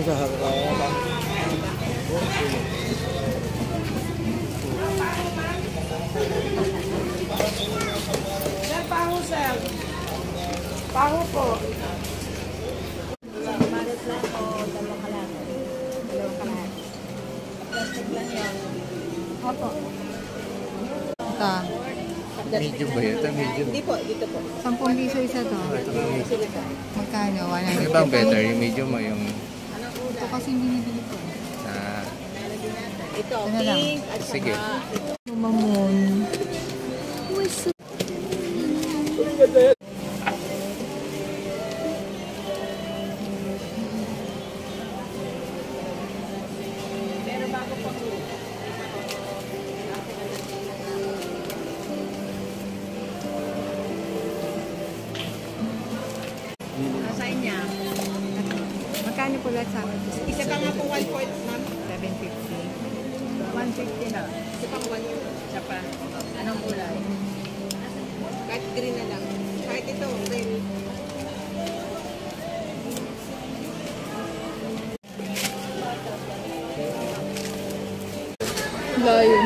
Isa kaya ba? Sir, paho sir. Paho po. Malit lang o dalawang kalat? Dalawang kalat. Plastic lang yan. Opo. Ito. Medium ba yun? Ito medium. Hindi po, dito po. 10 piso isa to. Magkano? 100. Ano bang better? Yung medium o yung... Ito kasi binibili ko. Ito, Ano lang? pink at Sige. saka... Mamon. Uy, so... Pero bago po. Nasaan niya? Magkano po lahat sa akin? Isa pa nga po 1 point, ma'am. 750. 150 na. Isa pang 1. Isa pa. Anong kulay? Kahit green na lang. Kahit ito, green. Layo.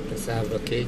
Cassava cake.